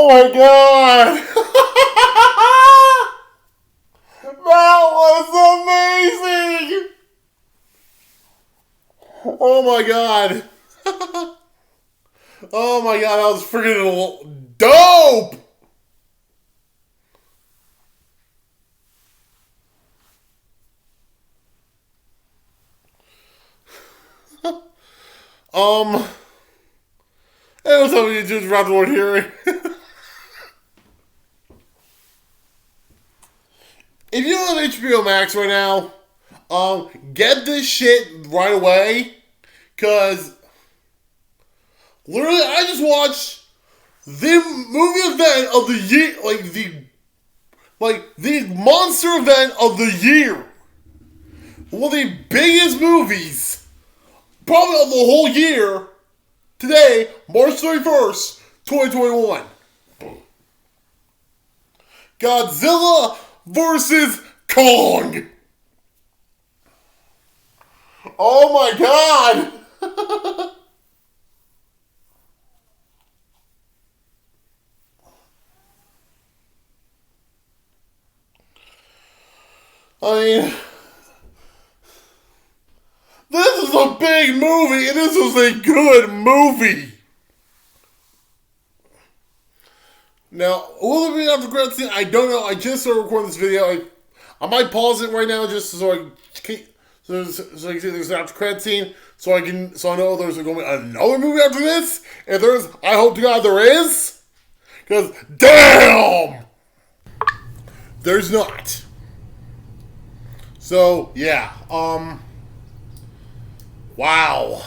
my god! That was amazing! Oh my god. Oh my god, that was freaking dope! Hey, what's up, YouTube? Rob the Lord here. If you have HBO Max right now, get this shit right away, cause literally I just watched the movie event of the year, the monster event of the year. One of the biggest movies, probably of the whole year. Today, March 31st, 2021. Godzilla vs. Kong. Oh my god. I mean, this is a big movie, and this was a good movie. Now, will it be after credit scene? I don't know. I just started recording this video. I might pause it right now just so I can see there's an after credit scene, so I know there's going to be another movie after this. If there's, I hope to God there is, because damn, there's not. So yeah, wow.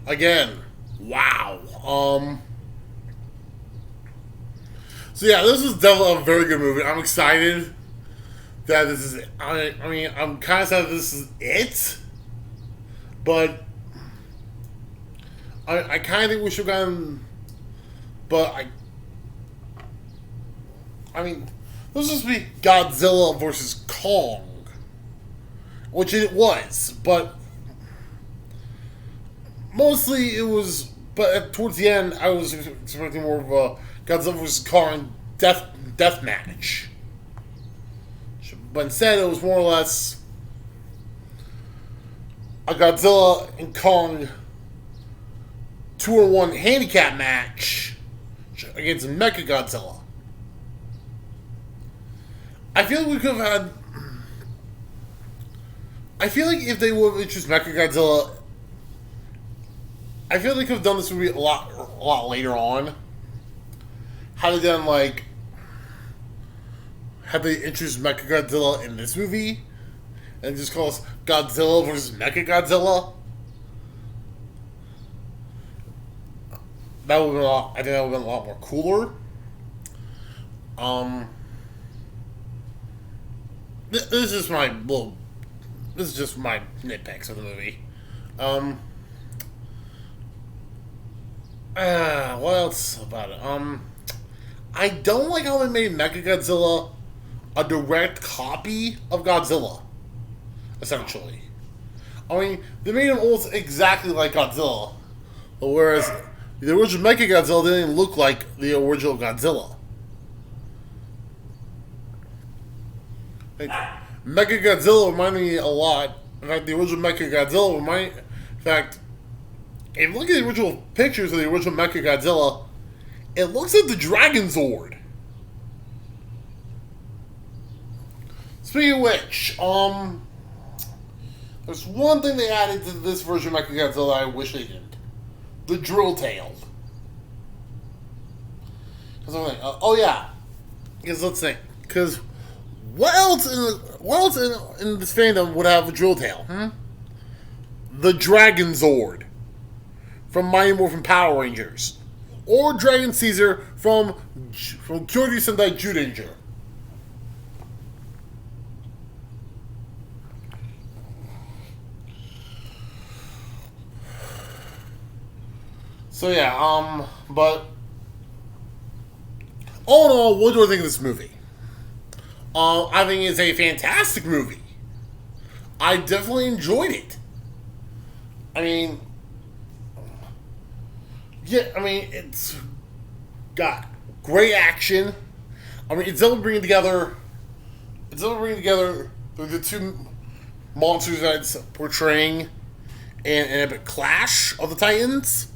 Again, wow. So yeah, this is definitely a very good movie. I'm excited that this is it. I mean, I'm kind of sad that this is it, but I kind of think we should have gotten, but I mean, this was supposed to be Godzilla versus Kong, which it was, but mostly it was, but towards the end, I was expecting more of a Godzilla vs. Kong death match. But instead, it was more or less a Godzilla and Kong 2-on-1 handicap match against Mechagodzilla. I feel like we could have had. I feel like if they would have introduced Mechagodzilla, I feel like they could have done this movie a lot later on. Had they done had they introduced Mechagodzilla in this movie and just call us Godzilla versus Mechagodzilla, that would have been I think that would have been a lot more cooler. This is just my nitpicks of the movie. What else about it? I don't like how they made Mechagodzilla a direct copy of Godzilla, essentially. I mean, they made him almost exactly like Godzilla, whereas the original Mechagodzilla didn't look like the original Godzilla. Mechagodzilla reminded me a lot. In fact, the original Mechagodzilla reminded. In fact, if you look at the original pictures of the original Mechagodzilla, it looks like the Dragon Zord. Speaking of which, there's one thing they added to this version of Mechagodzilla I wish they didn't. The drill tail. Because I'm like, oh yeah. Because let's think. Because what else in this fandom would have a drill tail? The Dragon Zord from Mighty Morphin Power Rangers, or Dragon Caesar from Kyoto Sentai Judanger. So yeah, but all in all, what do I think of this movie? I think it's a fantastic movie. I definitely enjoyed it. I mean, yeah, I mean, it's got great action. I mean, it's definitely bringing together. It's definitely bringing together the two monsters that it's portraying an epic clash of the Titans.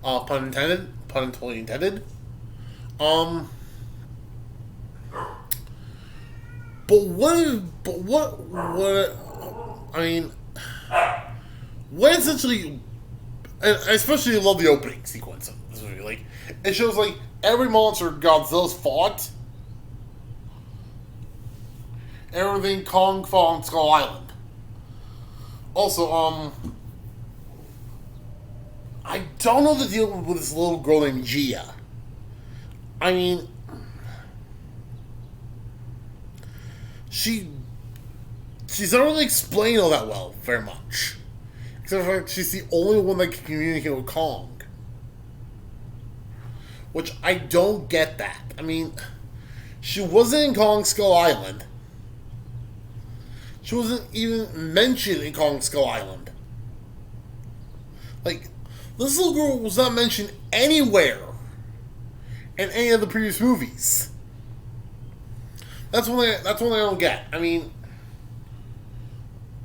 Pun intended. Pun totally intended. But what? I mean, what essentially, and I especially love the opening sequence of this movie. Like, it shows like every monster Godzilla's fought, everything Kong fought on Skull Island. Also, I don't know the deal with this little girl named Gia. I mean, she's not really explained all that well, very much. Except for she's the only one that can communicate with Kong. Which I don't get that. I mean, she wasn't in Kong Skull Island. She wasn't even mentioned in Kong Skull Island. Like, this little girl was not mentioned anywhere in any of the previous movies. That's one I don't get. I mean,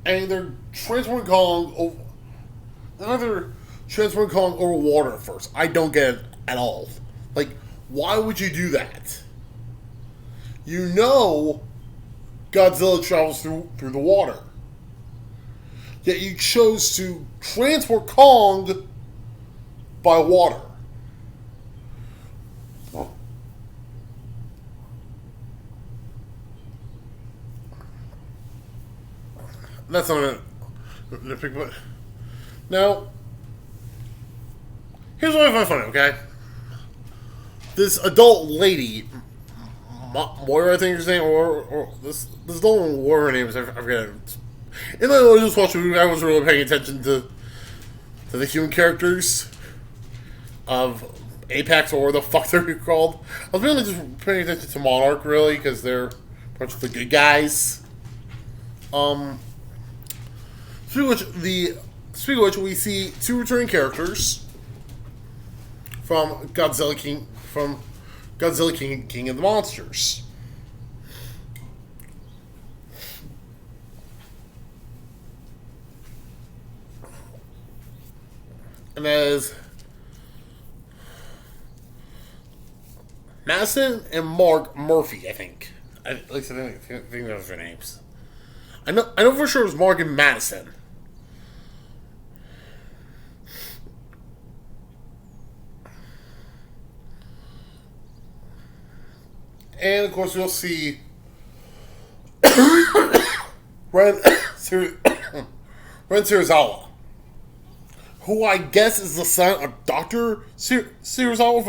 they're transforming Kong. They're either transforming Kong over water first. I don't get it at all. Like, why would you do that? You know, Godzilla travels through the water. Yet you chose to transport Kong by water. That's not a nitpick, but now here's what I find funny. Okay, this adult lady, Moira, I think you're saying, or this adult whatever her name is, I forget. And I was just watching the movie. I wasn't really paying attention to the human characters of Apex, or the fuck they're called. I was really just paying attention to Monarch, really, because they're pretty much the good guys. Speaking of which, we see two returning characters from Godzilla King of the Monsters. And that is Madison and Mark Murphy, I think. At least I think those are their names. I know for sure it was Mark and Madison. And of course, we'll see Ren Serizawa, who I guess is the son of Dr. Serizawa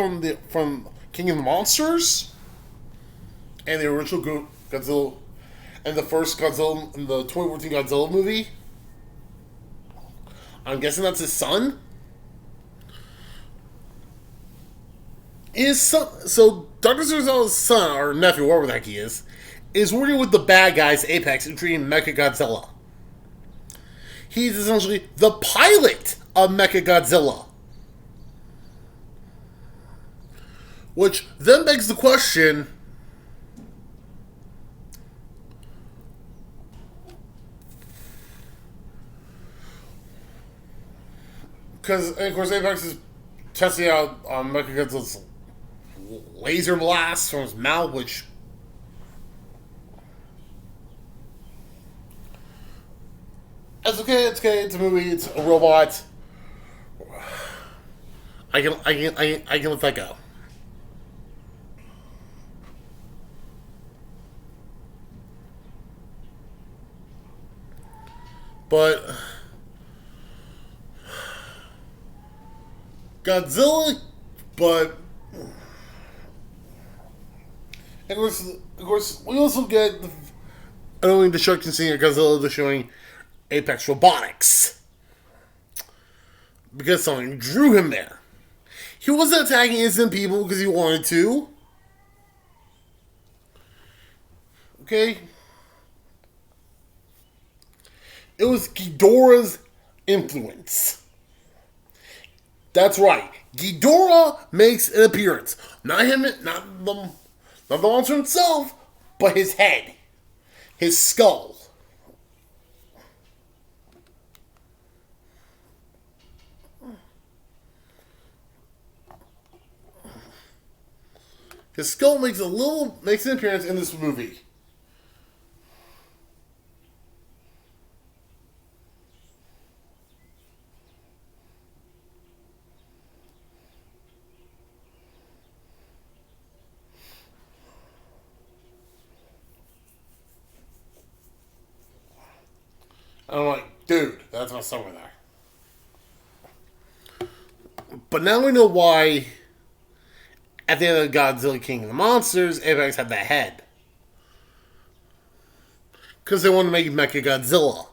from King of the Monsters, and the original Godzilla, and the first Godzilla in the 2014 Godzilla movie. I'm guessing that's his son. So Dr. Serizawa's son, or nephew, whatever the heck he is working with the bad guys, Apex, and treating Mechagodzilla. He's essentially the pilot of Mechagodzilla. Which then begs the question, because, of course, Apex is testing out Mechagodzilla's laser blast from his mouth, which it's okay. It's a movie. It's a robot. I can let that go. But Godzilla, but of course, we also get the annoying destruction scene of Godzilla showing Apex Robotics, because something drew him there. He wasn't attacking innocent people because he wanted to. Okay? It was Ghidorah's influence. That's right. Ghidorah makes an appearance. Not him, not the monster himself, but his head. His skull. His skull makes an appearance in this movie. And I'm like, dude, that's not somewhere there. But now we know why at the end of Godzilla King of the Monsters, Apex had that head. Because they wanted to make Mecha Godzilla.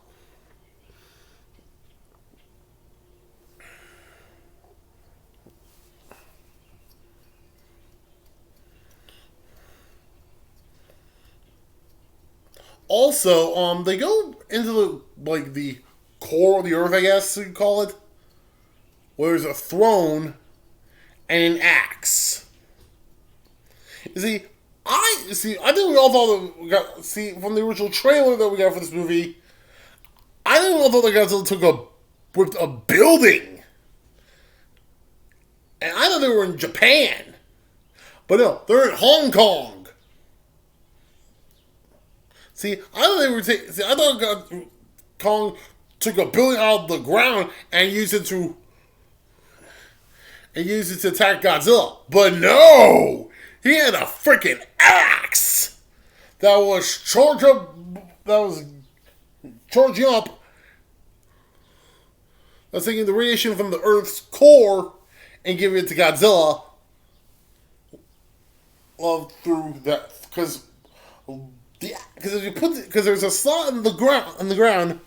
Also, they go into the core of the Earth, I guess you call it, where there's a throne and an axe. You see, I think we all thought that we got from the original trailer that we got for this movie. I think we all thought that Godzilla ripped a building, and I thought they were in Japan, but no, they're in Hong Kong. See, I thought Kong took a building out of the ground and used it to attack Godzilla. But no! He had a freaking axe that was charging up. That's taking the radiation from the Earth's core and giving it to Godzilla. Through that, because there's a slot in the ground.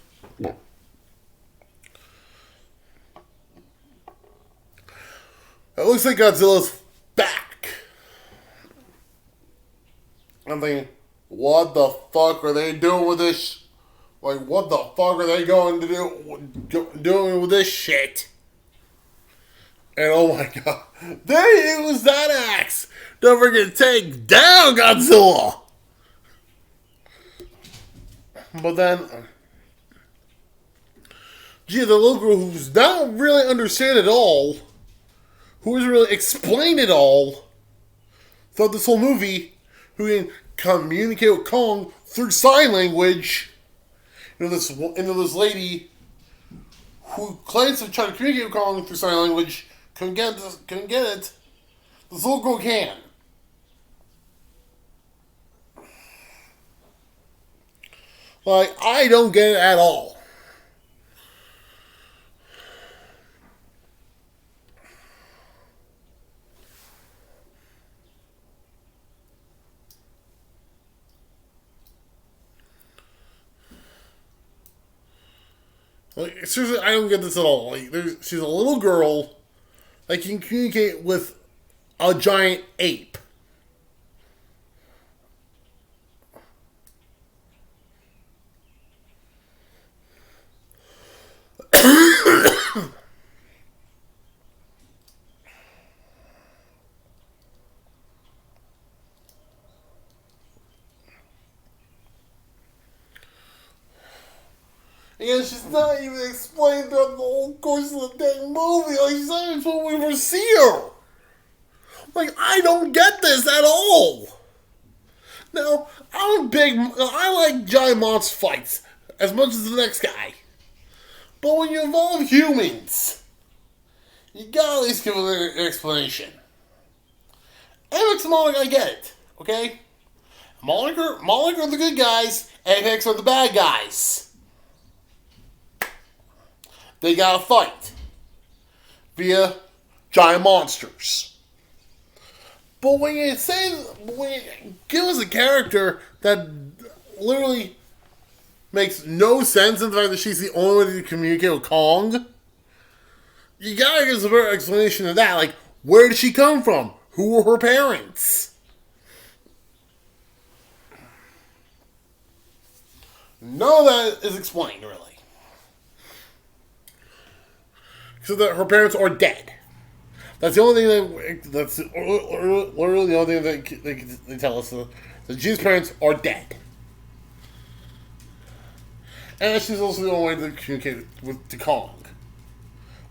It looks like Godzilla's back. I'm thinking, what the fuck are they doing with this? Like, what the fuck are they going to doing with this shit? And oh my god, there it was, that axe. Don't forget to take down Godzilla. But then, the little girl who's not really understand it all, who doesn't really explain it all, throughout this whole movie, who can communicate with Kong through sign language. This lady who claims to try to communicate with Kong through sign language couldn't get it. This little girl can. Like, I don't get it at all. Like, seriously, I don't get this at all. Like, she's a little girl that can communicate with a giant ape. And she's not even explained throughout the whole course of the dang movie. Like, she's not even supposed to ever see her. Like, I don't get this at all. Now, I like giant monster fights as much as the next guy. But when you involve humans, you gotta at least give an explanation. Apex and Moloch, I get it, okay? Moloch are the good guys, Apex are the bad guys. They gotta fight via giant monsters. But when you give us a character that literally makes no sense in the fact that she's the only way to communicate with Kong, you gotta give us a better explanation of that. Like, where did she come from? Who were her parents? none of that is explained really. So that her parents are dead. That's the only thing that's literally the only thing they tell us. That Jean's parents are dead. And she's also the only one to communicate to Kong.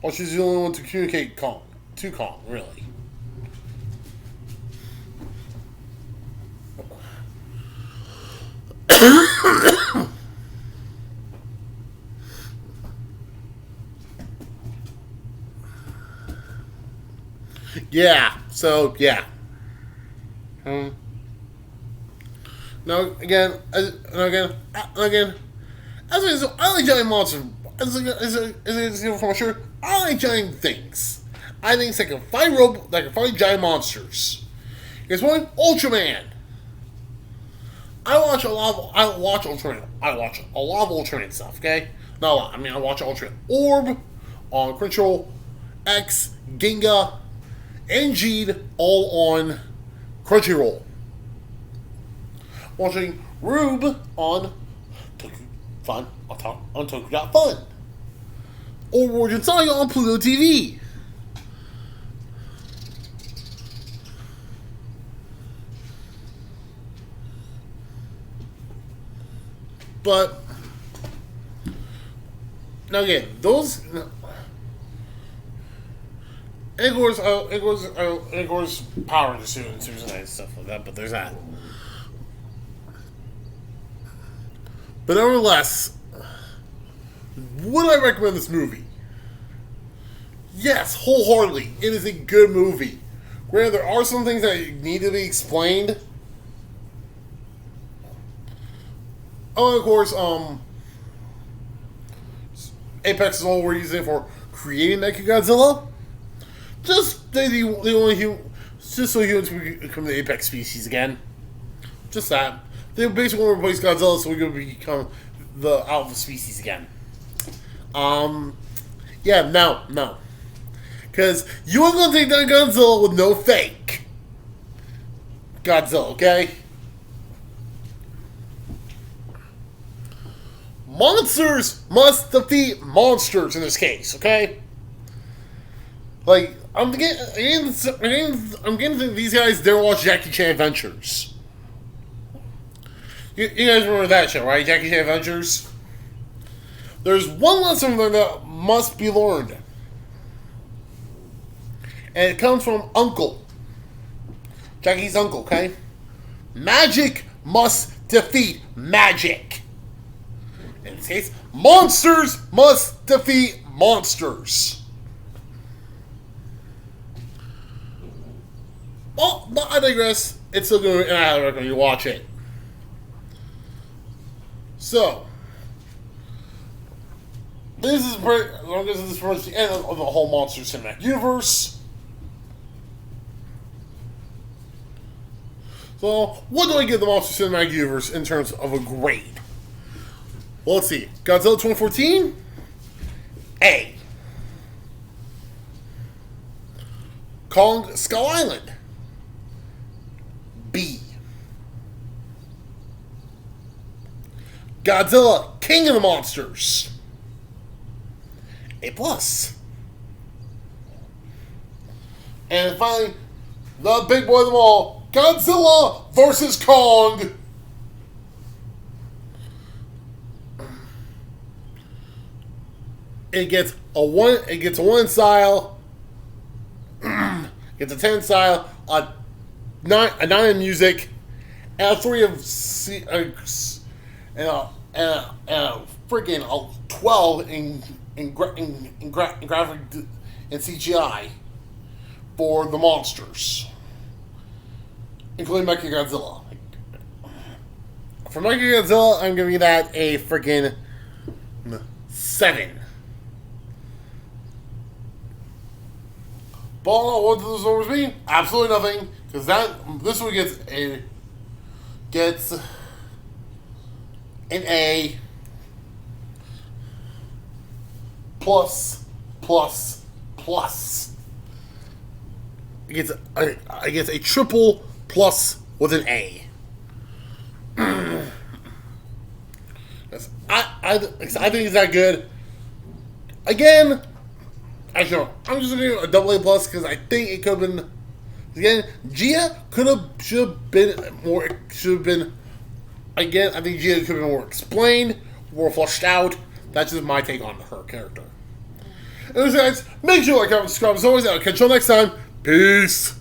Well, she's the only one to communicate to Kong, really. Yeah, so, yeah. Now, again, as I like giant monsters. As you from my shirt, I like giant things. I think they can fight giant monsters. Here's one, Ultraman. I watch a lot of Ultraman. I watch a lot of Ultraman stuff. Okay, not a lot. I mean, I watch Ultraman Orb on Crunchyroll, X, Ginga, and Geed all on Crunchyroll. Watching Rube on Fun on Toku.Fun. Or Origin Saga on Pluto TV. But now again, those Igor's power to suit and stuff like that, but there's that. But nevertheless, would I recommend this movie? Yes, wholeheartedly. It is a good movie. Granted, there are some things that need to be explained. Oh, of course, Apex is all we're using for creating Mechagodzilla. Just just so humans can become the Apex species again. Just that. They basically want to replace Godzilla so we're going to become the alpha species again. Yeah, no. Because you aren't going to take down Godzilla with no fake Godzilla, okay? Monsters must defeat monsters in this case, okay? Like, I'm getting to think these guys never watch Jackie Chan Adventures. You guys remember that show, right? Jackie Chan Adventures? There's one lesson that must be learned. And it comes from Uncle. Jackie's uncle, okay? Magic must defeat magic. In this case, monsters must defeat monsters. Well, but I digress. It's still good, and I highly recommend you watch it. So, this is pretty much the end of the whole Monster Cinematic Universe. So, what do I give the Monster Cinematic Universe in terms of a grade? Well, let's see. Godzilla 2014? A. Kong Skull Island? B. Godzilla King of the Monsters? A+. And finally, the big boy of them all, Godzilla vs. Kong. It gets a 1 style, gets a 10 style, a 9 in music, and a 3 of and a freaking 12 in graphic and CGI for the monsters, including Mechagodzilla. For Mechagodzilla, I'm giving that a freaking 7. But what do those numbers mean? Absolutely nothing, because this one gets an A plus. It gets a triple plus with an A. I think it's that good. Again, actually, no, I'm just gonna give it a double A plus because I think it could have been. Again, Gia should have been more. Should have been. Again, I think Gia could have been more explained, more fleshed out. That's just my take on her character. Anyways, guys, make sure you like, comment, subscribe. As always, I'll catch you all next time. Peace.